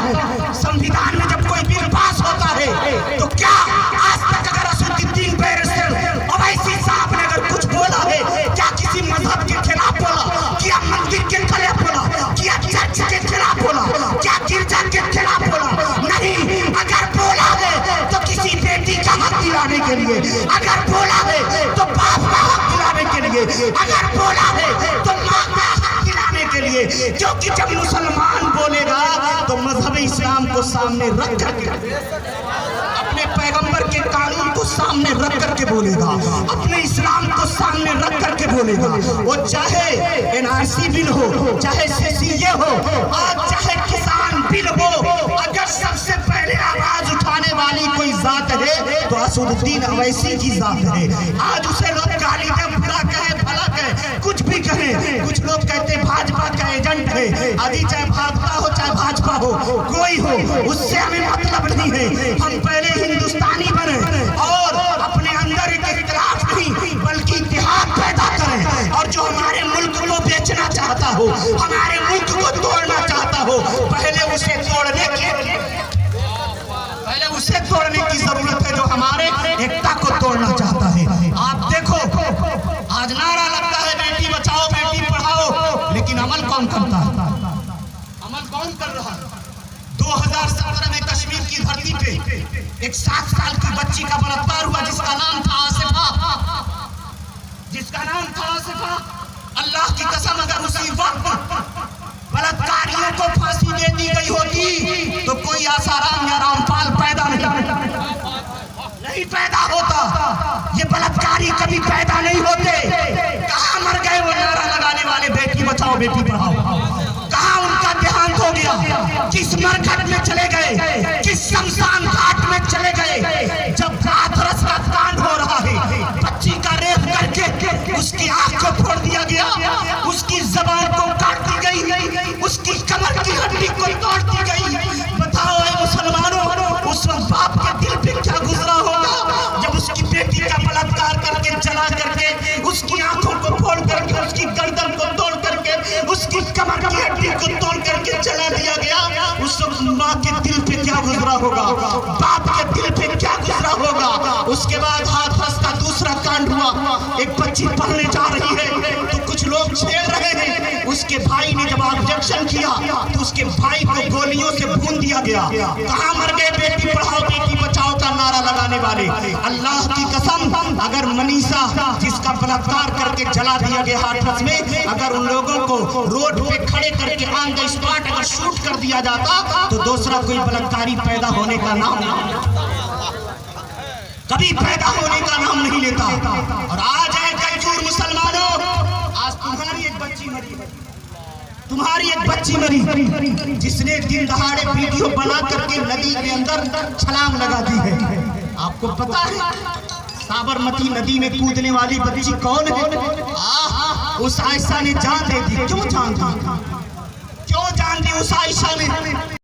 हूँ, संविधान में जब कोई बिल पास होता है तो क्या आज तक अगर असदुद्दीन बैरिस्टर ओवैसी साहब ने अगर कुछ बोला है, क्या किसी मजहब के खिलाफ बोला, क्या मंदिर के खिलाफ बोला, क्या चर्च के खिलाफ बोला, क्या गिरजा के खिलाफ बोला? नहीं। अगर बोला है तो किसी बेटी का हक दिलाने के लिए, अगर बोला है तो बाप का हक दिलाने के लिए, अगर बोला है तो माँ का हक दिलाने के लिए। क्योंकि जब मुसलमान बोलेगा तो मजहब इस्लाम को सामने रख करके, अपने पैगंबर के कानून को सामने रख करके बोलेगा, अपने इस्लाम को सामने रख करके बोलेगा। वो चाहे एनआरसी बिल हो, चाहे सीसीए हो, और चाहे किसान बिल हो, अगर सबसे पहले आवाज उठाने वाली कोई जात है तो असदुद्दीन ओवैसी की जात है। आज उसे लोग गाली दे, बुरा कहे, भला कहे, कुछ भी कहे। कुछ लोग कहते भाजपा का एजेंट है। आदि चाहे भाजपा हो चाहे भाजपा हो, कोई हो, उससे हमें मतलब नहीं है। हम पहले हिंदुस्तानी बने और अपने अंदर एक इख्तिलाफ नहीं बल्कि इत्तेहाद पैदा करें। और जो हमारे मुल्क को बेचना चाहता हो, हमारे मुल्क को तोड़ना चाहता हो, पहले उसे तोड़ने की जरूरत है, जो हमारे एकता को तोड़ना चाहता है। आप देखो, आज नारा लगता है बेटी बचाओ बेटी पढ़ाओ, लेकिन अमल कौन करता है? अमल कौन कर रहा है? 2017 में कश्मीर की धरती पे एक 7 साल की बच्ची का बलात्कार हुआ, जिसका नाम था आसिफा। अल्लाह की कसम, अगर उसी वक्त बलात्कारियों को फांसी दे दी गई होती तो कोई आसाराम या रामपाल पैदा नहीं पैदा होता। ये बलात्कारी कभी पैदा नहीं होते। कहाँ मर गए वो नारा लगाने वाले बेटी बचाओ बेटी पढ़ाओ? कहाँ उनका देहांत हो गया? किस मरघट में चले गए? किस शमशान घाट में चले गए? जब हाथरस का कांड हो रहा है, बच्ची का रेप करके उसकी आंख को फोड़ दिया गया, उसकी जबान को काट दी गई, उसकी कमर की हड्डी को तोड़ दी गई। बताओ ऐ मुसलमानों, उस बाप के दिल पे क्या गुजरा होगा जब उसकी बेटी का बलात्कार करके, जला करके, उसकी आंखों को फोड़ करके, उसकी गर्दन को तोड़ करके, उसकी कमर की हड्डी को तोड़ करके जला दिया गया। उस माँ के दिल पे क्या गुजरा होगा, बाप के दिल पे क्या गुजरा होगा? उसके बाद हाथरस का दूसरा कांड हुआ, एक बच्ची पढ़ने जा रही है तो कुछ लोग छेड़ रहे हैं। उसके भाई ने जब ऑब्जेक्शन किया तो उसके भाई को गोलियों से भून दिया गया। कहाँ मर गए बेटी पढ़ाओ बेटी बचाओ का नारा लगाने वाले? अल्लाह की कसम, अगर मनीषा जिसका बलात्कार करके जला दिया गया हाथरस में, अगर उन लोगों को रोड पे खड़े करके ऑन द स्पॉट अगर शूट कर दिया जाता तो दूसरा कोई बलात्कारी पैदा होने का नाम कभी पैदा होने का नाम नहीं लेता। और आज है कमजोर मुसलमानों, आज तुम्हारी एक बच्ची मरी जिसने दिन दहाड़े वीडियो बना करके नदी के अंदर छलांग लगा दी है। आपको पता है साबरमती नदी में कूदने वाली बच्ची कौन है? उस आयशा ने जान दे दी। क्यों जान दी उस आयशा ने?